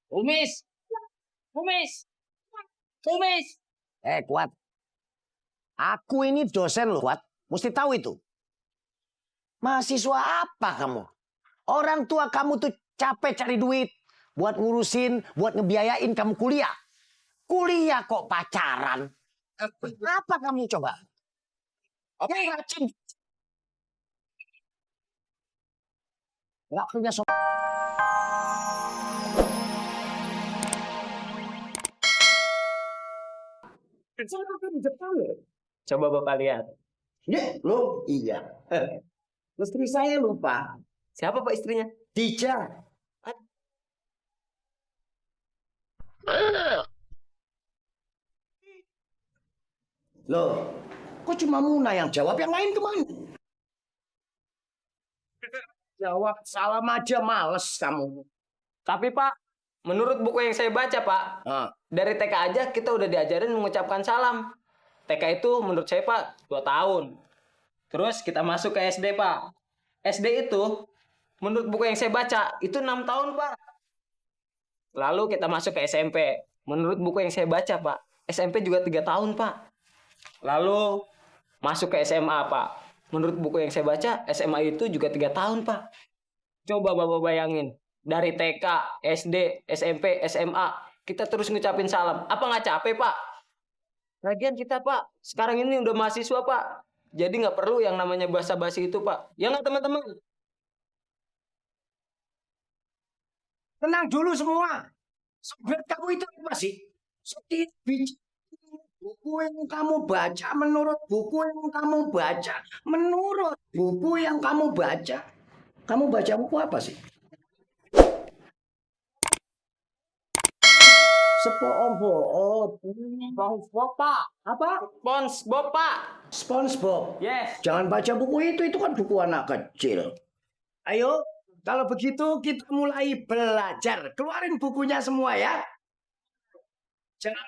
Kumis, kumis, kumis. Kuat. Aku ini dosen loh, Kuat. Mesti tahu itu. Mahasiswa apa kamu? Orang tua kamu tuh capek cari duit. Buat ngurusin, buat ngebiayain kamu kuliah. Kuliah kok pacaran? Apa kamu coba? Apa yang racun? Nggak punya sopan. Coba Bapak lihat. Lo iya. Istri saya lupa. Siapa Pak istrinya? Dija. Loh, kok cuma Muna yang jawab, yang lain kemana? Jawab salam aja males kamu. Tapi Pak, menurut buku yang saya baca Pak, dari TK aja kita udah diajarin mengucapkan salam. TK itu menurut saya Pak 2 tahun. Terus kita masuk ke SD Pak. SD itu menurut buku yang saya baca itu 6 tahun Pak. Lalu kita masuk ke SMP. Menurut buku yang saya baca Pak, SMP juga 3 tahun Pak. Lalu masuk ke SMA Pak. Menurut buku yang saya baca, SMA itu juga 3 tahun Pak. Coba Bapak bayangin. Dari TK, SD, SMP, SMA, kita terus ngucapin salam. Apa nggak capek Pak? Lagian kita Pak, sekarang ini udah mahasiswa Pak. Jadi nggak perlu yang namanya basa-basi itu Pak. Ya nggak teman-teman? Tenang dulu semua. Sobat kamu itu apa sih? Sedikit buku yang kamu baca, menurut buku yang kamu baca, menurut buku yang kamu baca. Kamu baca buku apa sih? SpongeBob. SpongeBob Pak. Apa? SpongeBob Pak. SpongeBob. Yes. Jangan baca buku itu kan buku anak kecil. Ayo, kalau begitu kita mulai belajar. Keluarin bukunya semua ya. Jangan.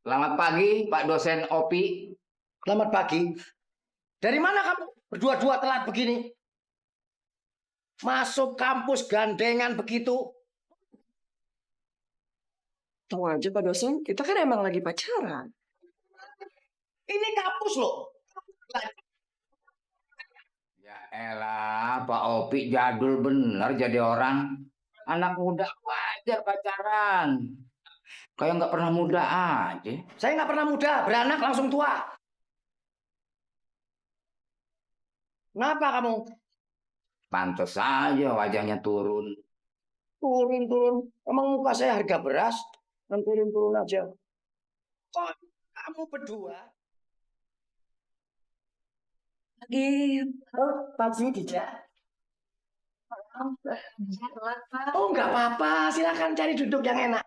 Selamat pagi, Pak dosen Opi. Selamat pagi. Dari mana kamu berdua-dua telat begini? Masuk kampus gandengan begitu. Tahu aja Pak dosen, kita kan emang lagi pacaran. Ini kampus loh. Ya elah, Pak Opi jadul bener jadi orang. Anak muda wajar pacaran. Kayak nggak pernah muda aja. Saya nggak pernah muda, beranak langsung tua. Kenapa kamu? Pantes aja wajahnya turun. Turun. Emang muka saya harga beras? Dan turun aja. Kok kamu berdua? Pagi, Dija. Oh, nggak apa-apa. Silakan cari duduk yang enak.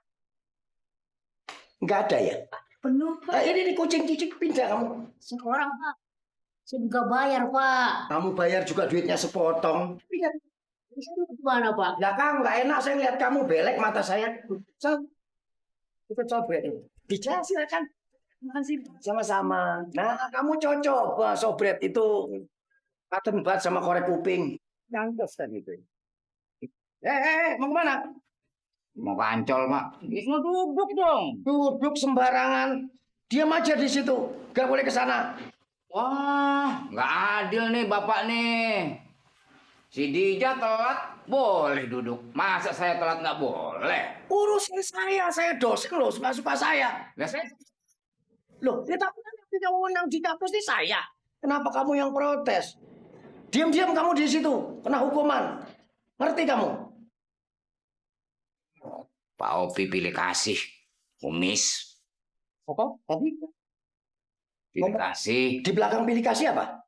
Nggak ada ya? Penuh Pak. Ini kucing pindah kamu. Seorang Pak. Saya juga bayar Pak. Kamu bayar juga duitnya sepotong. Gimana Pak? Ya Kang, nggak enak saya lihat kamu belek mata saya. Kita coba ini. Dija, silakan. Makasih. Sama-sama. Nah, kamu cocok. Wah, sobret itu cotton bud sama korek kuping. Nyangkes kan gitu. Mau kemana? Mau kancol, Mak. Mau duduk dong. Duduk sembarangan. Diam aja di situ. Gak boleh ke sana. Wah, nggak adil nih Bapak nih. Si Dija telat, boleh duduk. Masa saya telat nggak boleh? Urusin saya dosen loh, suka-suka saya. Lah saya Loh, kita punya wewenang di kampus ini saya. Kenapa kamu yang protes? Diam-diam kamu di situ, kena hukuman. Ngerti kamu? Pak Opi pilih kasih. Kumis. Apa? Tadi? Pilih kasih. Di belakang pilih kasih apa?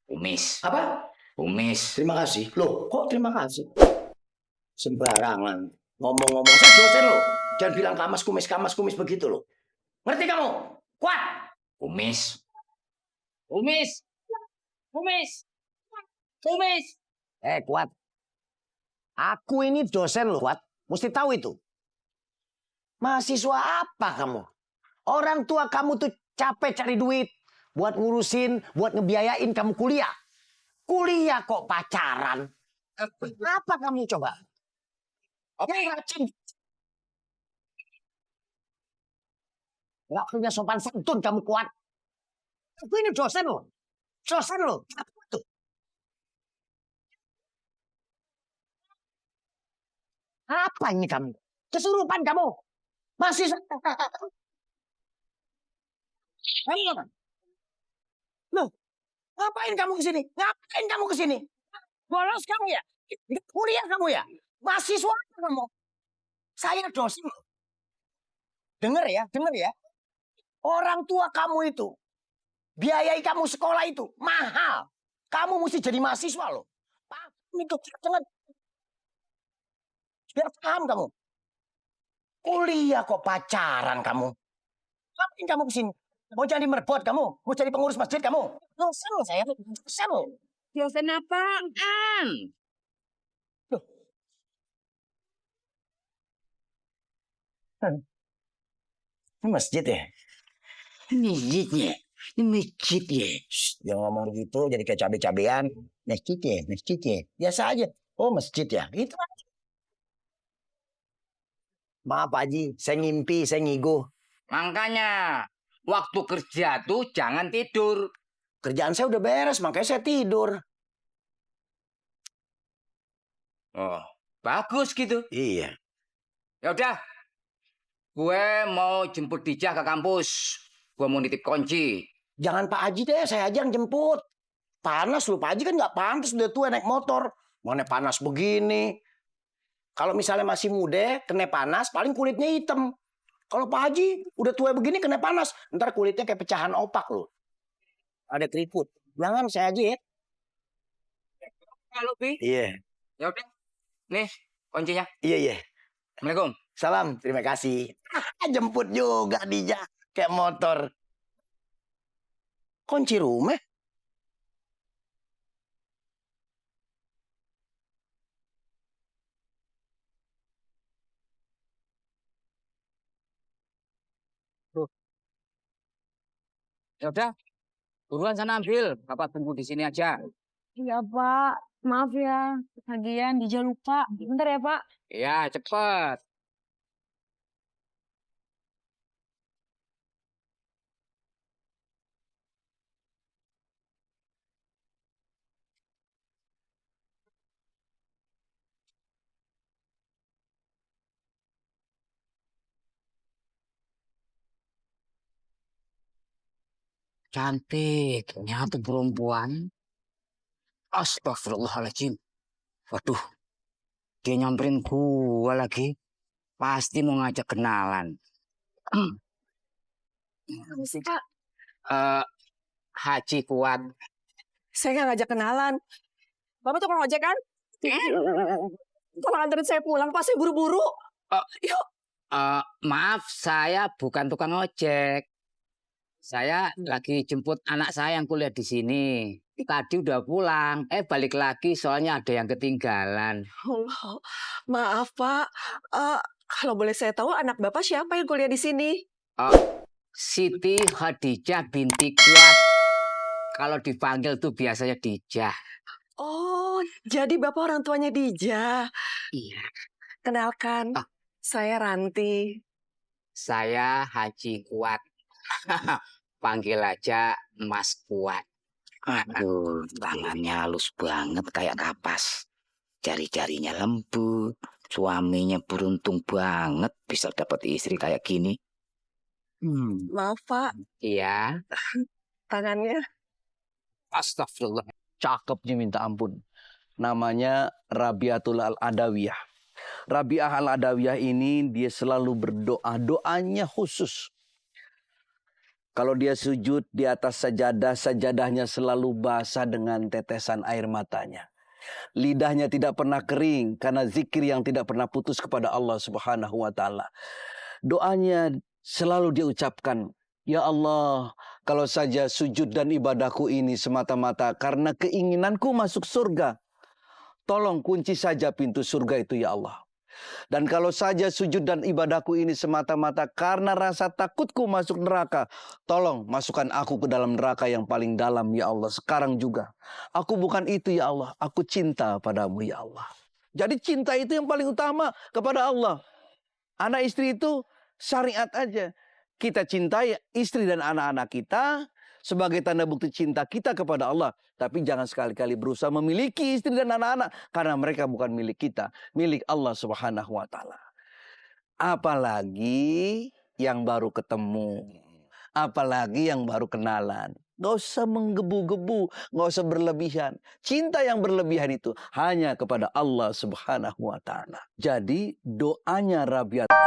Kumis. Apa? Kumis. Terima kasih. Loh, kok terima kasih? Sembarangan. Ngomong-ngomong, saya dosen loh. Jangan bilang kamas kumis begitu loh. Ngerti kamu? Kuat! Kumis. Kumis. Kumis. Kumis. Kuat. Aku ini dosen loh, Kuat. Mesti tahu itu. Mahasiswa apa kamu? Orang tua kamu tuh capek cari duit. Buat ngurusin, buat ngebiayain kamu kuliah. Kuliah kok pacaran? Apa kamu coba? Yang rajin. Nggak punya sopan santun kamu kuat. Aku ini dosen loh. Dosen loh. Apa itu? Apa ini kamu? Kesurupan kamu. Masih... Ayo. Loh, ngapain kamu kesini? Ngapain kamu kesini? Bolos kamu ya? Nggak kuliah kamu ya? Mahasiswa kamu? Saya dosen loh. Dengar ya, dengar ya. Orang tua kamu itu, biayai kamu sekolah itu mahal. Kamu mesti jadi mahasiswa loh. Paham itu, jangan. Biar paham kamu. Kuliah kok pacaran kamu? Ngapain kamu kesini? Mau jadi merbot kamu? Mau jadi pengurus masjid kamu? Dosen loh saya, dosen loh. Dosen apaan? Ini masjid ya? Masjid ya? Ini masjid ya? Jangan ngomong gitu, jadi kayak cabe-cabean. Masjid ya, masjid ya. Biasa aja. Oh masjid ya, itu aja. Maaf Pak Haji, saya ngimpi, saya ngigo. Makanya, waktu kerja tuh jangan tidur. Kerjaan saya udah beres, makanya saya tidur. Oh, bagus gitu. Iya. Ya udah, gue mau jemput Dijah ke kampus. Gue mau nitip kunci. Jangan Pak Haji deh, saya aja yang jemput. Panas loh, Pak Haji kan nggak pantas udah tua naik motor. Mana panas begini. Kalau misalnya masih muda, kena panas, paling kulitnya hitam. Kalau Pak Haji udah tua begini kena panas, ntar kulitnya kayak pecahan opak loh. Ada keriput. Jangan saya aja ya. Kalau Bi, Iya, ya udah. Nih, kuncinya. iya. Assalamualaikum. Salam, terima kasih. Jemput juga Dija, kayak motor. Kunci rumah? Ya udah, buruan sana ambil. Bapak tunggu di sini aja. Iya Pak, maaf ya. Lagian Dija lupa. Bentar ya Pak. Iya, cepet. Cantik, ternyata perempuan. Astagfirullahaladzim. Waduh, dia nyamperin gua lagi. Pasti mau ngajak kenalan. Apa sih, Kak? Eh, Haji Kuat. Saya nggak ngajak kenalan. Bapak tukang ojek kan? Tolong anterin saya pulang, Pak. Saya buru-buru. Oh. Yuk. Maaf, saya bukan tukang ojek. Saya lagi jemput anak saya yang kuliah di sini. Tadi udah pulang. Balik lagi soalnya ada yang ketinggalan. Allah, maaf, Pak. Kalau boleh saya tahu, anak Bapak siapa yang kuliah di sini? Siti Khadijah binti Kuat. Kalau dipanggil tuh biasanya Dijah. Oh, jadi Bapak orang tuanya Dija. Iya. Kenalkan, saya Ranti. Saya Haji Kuat. Panggil aja Mas Kuat. Aduh, tangannya halus banget kayak kapas. Jari-jarinya lembut. Suaminya beruntung banget bisa dapat istri kayak gini. Maaf, Pak. Iya. Tangannya. Astagfirullah. Cakepnya minta ampun. Namanya Rabiatul Al-Adawiyah. Rabiah Al-Adawiyah ini dia selalu berdoa. Doanya khusus. Kalau dia sujud di atas sajadah, sajadahnya selalu basah dengan tetesan air matanya. Lidahnya tidak pernah kering karena zikir yang tidak pernah putus kepada Allah Subhanahu wa taala. Doanya selalu dia ucapkan, "Ya Allah, kalau saja sujud dan ibadahku ini semata-mata karena keinginanku masuk surga, tolong kunci saja pintu surga itu ya Allah. Dan kalau saja sujud dan ibadahku ini semata-mata karena rasa takutku masuk neraka, tolong masukkan aku ke dalam neraka yang paling dalam ya Allah sekarang juga. Aku bukan itu ya Allah, aku cinta padamu ya Allah. Jadi cinta itu yang paling utama kepada Allah. Anak istri itu syariat aja. Kita cintai istri dan anak-anak kita sebagai tanda bukti cinta kita kepada Allah. Tapi jangan sekali-kali berusaha memiliki istri dan anak-anak. Karena mereka bukan milik kita. Milik Allah Subhanahu wa ta'ala. Apalagi yang baru ketemu. Apalagi yang baru kenalan. Gak usah menggebu-gebu. Gak usah berlebihan. Cinta yang berlebihan itu hanya kepada Allah Subhanahu wa ta'ala. Jadi doanya Rabi'ah